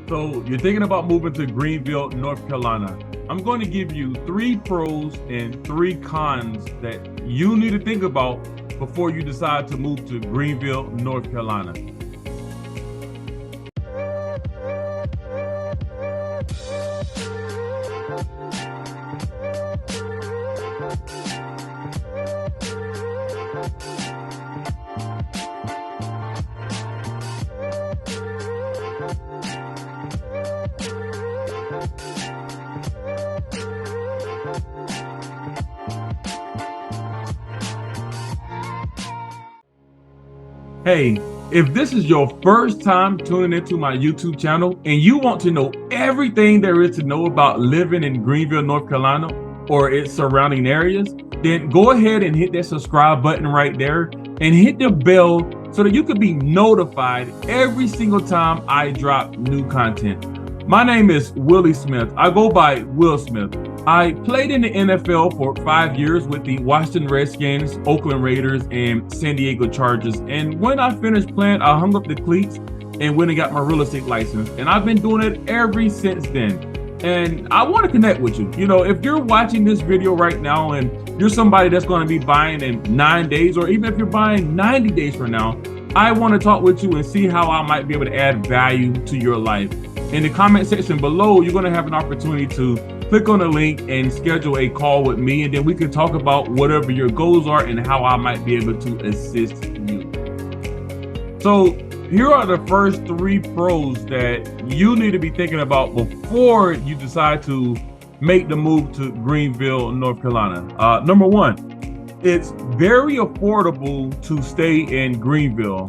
So you're thinking about moving to Greenville, North Carolina. I'm going to give you 3 pros and 3 cons that you need to think about before you decide to move to Greenville, North Carolina. Hey, if this is your first time tuning into my YouTube channel and you want to know everything there is to know about living in Greenville, North Carolina, or its surrounding areas, then go ahead and hit that subscribe button right there and hit the bell so that you can be notified every single time I drop new content. My name is Willie Smith. I go by Will Smith. I played in the NFL for 5 years with the Washington Redskins, Oakland Raiders, and San Diego Chargers. And when I finished playing, I hung up the cleats and went and got my real estate license. And I've been doing it ever since then. And I want to connect with you. You know, if you're watching this video right now and you're somebody that's going to be buying in 9 days, or even if you're buying 90 days from now, I want to talk with you and see how I might be able to add value to your life. In the comment section below, you're going to have an opportunity to click on the link and schedule a call with me, and then we can talk about whatever your goals are and how I might be able to assist you. So here are the first 3 pros that you need to be thinking about before you decide to make the move to Greenville, North Carolina. Number 1, it's very affordable to stay in Greenville.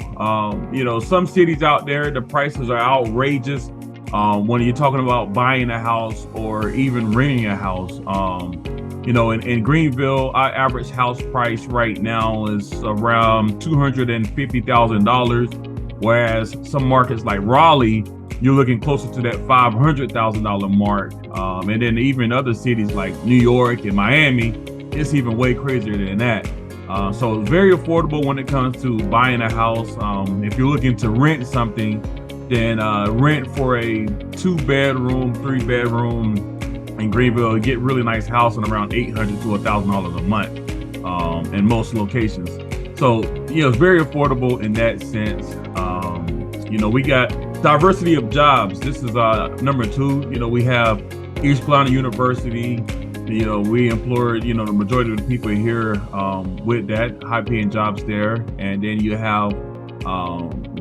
You know, some cities out there, the prices are outrageous. When you're talking about buying a house or even renting a house, you know, in Greenville, our average house price right now is around $250,000, whereas some markets like Raleigh, you're looking closer to that $500,000 mark. And then even other cities like New York and Miami, it's even way crazier than that. So it's very affordable when it comes to buying a house. If you're looking to rent something, then rent for a 2-bedroom, 3-bedroom in Greenville, get really nice house in around $800 to $1,000 a month in most locations. So, you know, it's very affordable in that sense. You know, we got diversity of jobs. This is number 2. You know, we have East Carolina University. You know, we employ, you know, the majority of the people here with that high-paying jobs there. And then you have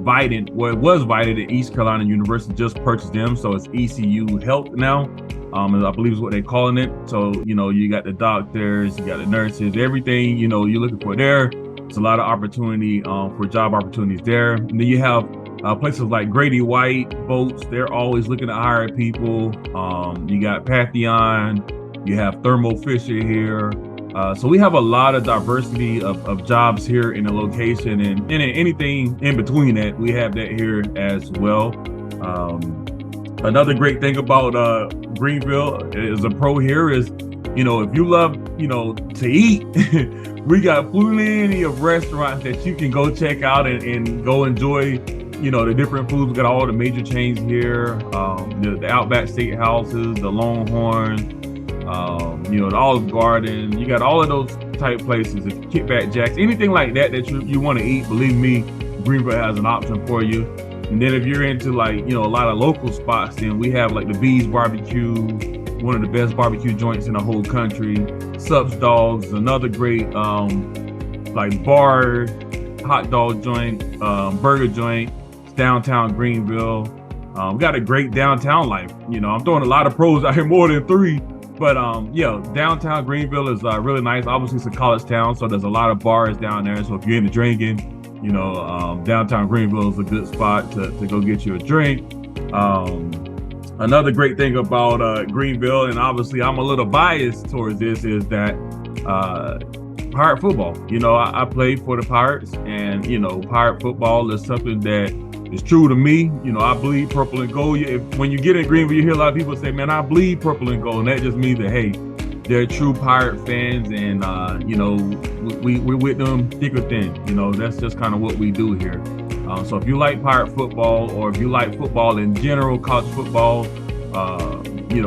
Vidant, well, it was Vidant at East Carolina University, just purchased them, so it's ECU Health now, I believe is what they're calling it. So, you know, you got the doctors, you got the nurses, everything, you know, you're looking for there. It's a lot of opportunity for job opportunities there. And then you have places like Grady White, Boats, they're always looking to hire people. You got Patheon, you have Thermo Fisher here. So we have a lot of diversity of jobs here in the location, and anything in between that, we have that here as well. Another great thing about Greenville as a pro here is, you know, if you love, you know, to eat, we got plenty of restaurants that you can go check out and go enjoy, you know, the different foods. We got all the major chains here, the Outback Steakhouses, the Longhorn, you know, the Olive Garden. You got all of those type places, the Kickback Jacks, anything like that you want to eat. Believe me, Greenville has an option for you. And then if you're into, like, you know, a lot of local spots, then we have like the Bees Barbecue, one of the best barbecue joints in the whole country. Subs Dogs, another great like bar, hot dog joint, burger joint. It's downtown Greenville. We got a great downtown life. You know, I'm throwing a lot of pros out here, more than 3. But yeah, downtown Greenville is really nice. Obviously, it's a college town, so there's a lot of bars down there. So if you're into drinking, you know, downtown Greenville is a good spot to go get you a drink. Another great thing about Greenville, and obviously I'm a little biased towards this, is that Pirate football. You know, I played for the Pirates, and, you know, Pirate football is something that is true to me. You know, I bleed purple and gold. When you get in Greenville, you hear a lot of people say, man, I bleed purple and gold. And that just means that, hey, they're true Pirate fans, and, you know, we're with them thick or thin. You know, that's just kind of what we do here. So if you like Pirate football, or if you like football in general, college football,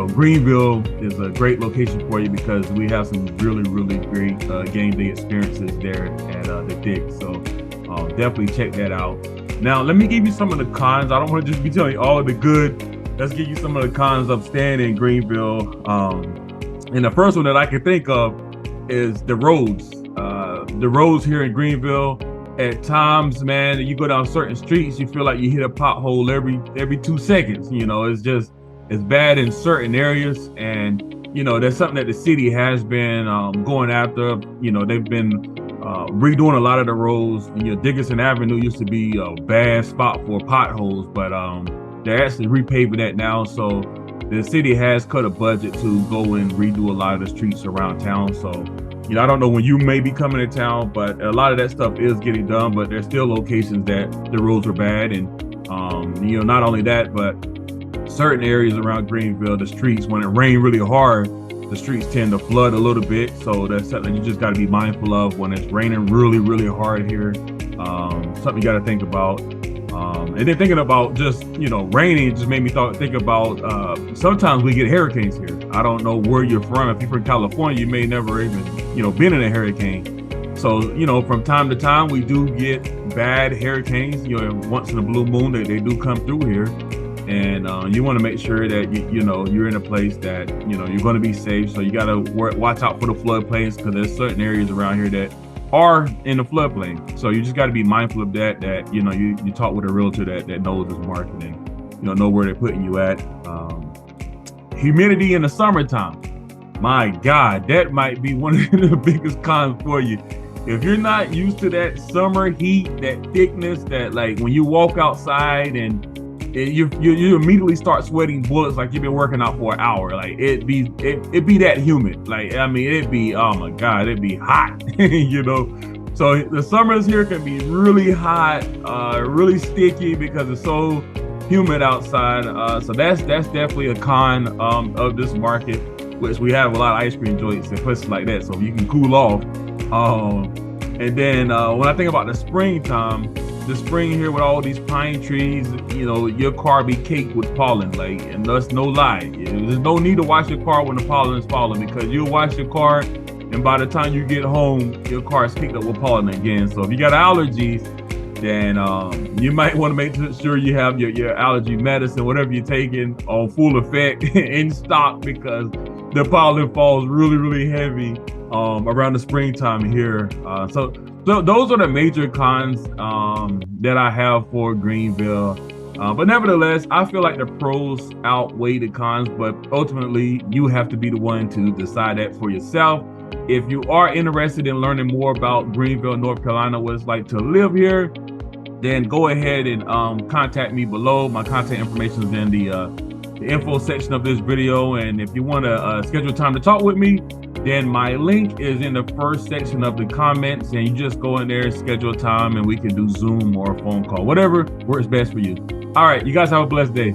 Greenville is a great location for you because we have some really great game day experiences there at the Dick. So definitely check that out. Now, let me give you some of the cons. I don't want to just be telling you all of the good. Let's give you some of the cons of staying in Greenville. And the first one that I can think of is the roads. The roads here in Greenville, at times, man, you go down certain streets, you feel like you hit a pothole every 2 seconds. It's bad in certain areas, and that's something that the city has been going after. They've been redoing a lot of the roads. Dickinson Avenue used to be a bad spot for potholes, but they're actually repaving that now. So the city has cut a budget to go and redo a lot of the streets around town. So I don't know when you may be coming to town, but a lot of that stuff is getting done. But there's still locations that the roads are bad, and not only that, but certain areas around Greenville, the streets, when it rains really hard, the streets tend to flood a little bit. So that's something you just got to be mindful of when it's raining really hard here. Something you got to think about. And then thinking about just raining just made me think about sometimes we get hurricanes here. I don't know where you're from. If you're from California, you may never even been in a hurricane. So from time to time we do get bad hurricanes. Once in a blue moon they do come through here. And you want to make sure that you're in a place that you're going to be safe. So you got to watch out for the floodplains, because there's certain areas around here that are in the floodplain. So you just got to be mindful of that. That you talk with a realtor that knows this market and know where they're putting you at. Humidity in the summertime, my God, that might be one of the biggest cons for you. If you're not used to that summer heat, that thickness, that like when you walk outside and you immediately start sweating bullets like you've been working out for an hour. Like it'd be that humid. Like, I mean, it'd be, oh my God, it'd be hot, So the summers here can be really hot, really sticky because it's so humid outside. So that's definitely a con of this market, which we have a lot of ice cream joints and places like that. So you can cool off. And then when I think about the springtime, the spring here with all these pine trees, your car be caked with pollen, and that's no lie. There's no need to wash your car when the pollen is falling, because you'll wash your car and by the time you get home, your car is caked up with pollen again. So if you got allergies, then you might want to make sure you have your allergy medicine, whatever you're taking, on full effect in stock, because the pollen falls really heavy around the springtime here. So those are the major cons that I have for Greenville. But nevertheless, I feel like the pros outweigh the cons, but ultimately you have to be the one to decide that for yourself. If you are interested in learning more about Greenville, North Carolina, what it's like to live here, then go ahead and contact me below. My contact information is in the info section of this video. And if you want to schedule time to talk with me, then my link is in the first section of the comments, and you just go in there and schedule time, and we can do Zoom or a phone call, whatever works best for you. All right, you guys have a blessed day.